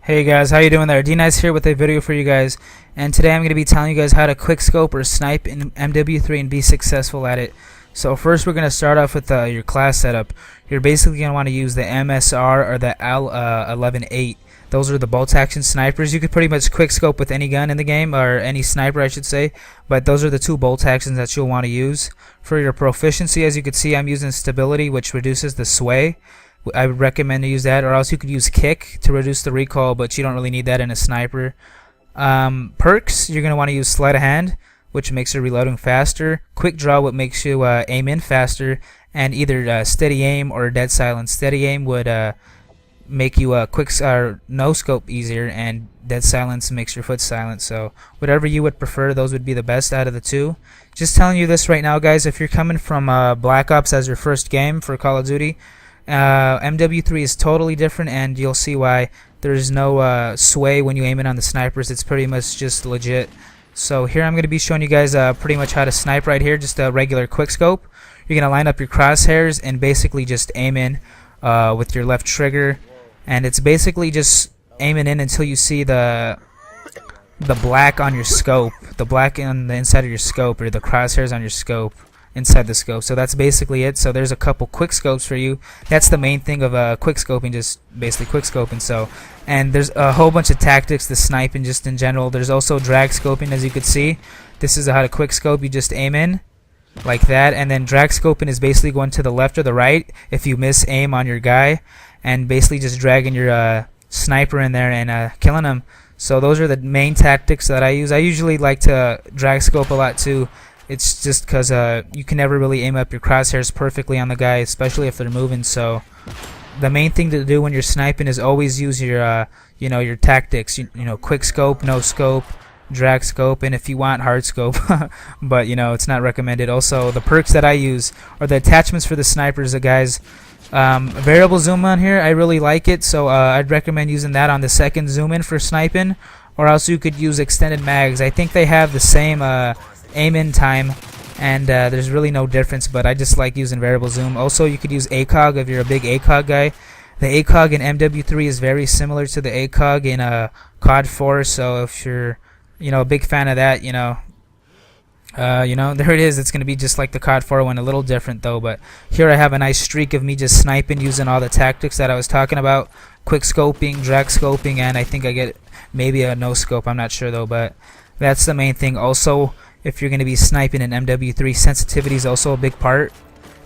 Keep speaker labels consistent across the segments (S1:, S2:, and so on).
S1: Hey guys, how you doing there? D-Nice here with a video for you guys, and today I'm going to be telling you guys how to quickscope or snipe in MW3 and be successful at it. So first we're going to start off with your class setup. You're basically going to want to use the MSR or the L118. Those are the bolt action snipers. You could pretty much quickscope with any gun in the game, or any sniper I should say, but those are the two bolt actions that you'll want to use. For your proficiency, as you can see, I'm using stability, which reduces the sway. I would recommend to use that, or else you could use kick to reduce the recoil, but you don't really need that in a sniper. Perks, you're going to want to use sleight of hand, which makes your reloading faster. Quick draw, what makes you aim in faster, and either steady aim or dead silence. Steady aim would make you no scope easier, and dead silence makes your foot silent. So whatever you would prefer, those would be the best out of the two. Just telling you this right now, guys, if you're coming from Black Ops as your first game for Call of Duty, MW3 is totally different, and you'll see why. There's no sway when you aim it on the snipers. It's pretty much just legit. So here I'm going to be showing you guys pretty much how to snipe right here, just a regular quickscope. You're going to line up your crosshairs and basically just aim in with your left trigger, and it's basically just aiming in until you see the black on your scope, the black on the inside of your scope, or the crosshairs on your scope inside the scope. So that's basically it. So there's a couple quick scopes for you. That's the main thing of quick scoping, just basically quick scoping. So, and there's a whole bunch of tactics to sniping just in general. There's also drag scoping, as you can see. This is how to quick scope. You just aim in like that, and then drag scoping is basically going to the left or the right if you miss aim on your guy, and basically just dragging your sniper in there and killing him. So those are the main tactics that I use. I usually like to drag scope a lot too. It's just because you can never really aim up your crosshairs perfectly on the guy, especially if they're moving. So the main thing to do when you're sniping is always use your your tactics. You know, quick scope, no scope, drag scope, and if you want, hard scope. But it's not recommended. Also, the perks that I use are the attachments for the snipers, guys. Variable zoom on here, I really like it, so I'd recommend using that on the second zoom in for sniping, or else you could use extended mags. I think they have the same aim in time, and there's really no difference, but I just like using variable zoom. Also, you could use ACOG if you're a big ACOG guy. The ACOG in MW3 is very similar to the ACOG in COD 4, so if you're a big fan of that, there it is. It's going to be just like the COD 4 one, a little different though. But here I have a nice streak of me just sniping using all the tactics that I was talking about: quick scoping, drag scoping, and I think I get maybe a no scope. I'm not sure though, but that's the main thing. Also, if you're going to be sniping in MW3, sensitivity is also a big part.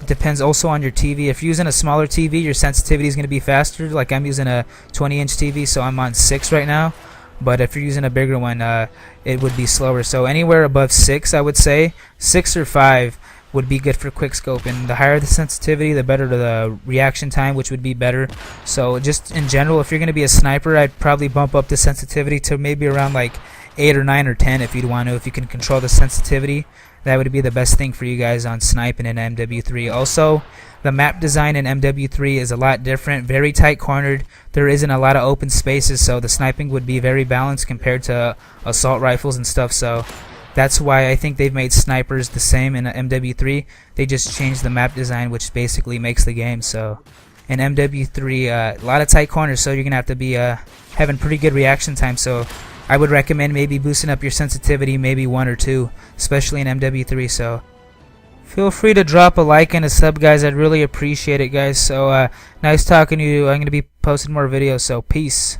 S1: It depends also on your TV. If you're using a smaller TV, your sensitivity is going to be faster. Like I'm using a 20-inch TV, so I'm on 6 right now. But if you're using a bigger one, it would be slower. So anywhere above 6, I would say 6 or 5 would be good for quick scope. And the higher the sensitivity, the better the reaction time, which would be better. So just in general, if you're going to be a sniper, I'd probably bump up the sensitivity to maybe around like 8 or 9 or 10 if you'd want to. If you can control the sensitivity, that would be the best thing for you guys on sniping in MW3. Also, the map design in MW3 is a lot different, very tight cornered. There isn't a lot of open spaces, so the sniping would be very balanced compared to assault rifles and stuff. So that's why I think they've made snipers the same in MW3. They just changed the map design, which basically makes the game. So in MW3, a lot of tight corners, so you're gonna have to be having pretty good reaction time. So I would recommend maybe boosting up your sensitivity, maybe 1 or 2, especially in MW3. So feel free to drop a like and a sub, guys. I'd really appreciate it, guys. So nice talking to you. I'm going to be posting more videos, so peace.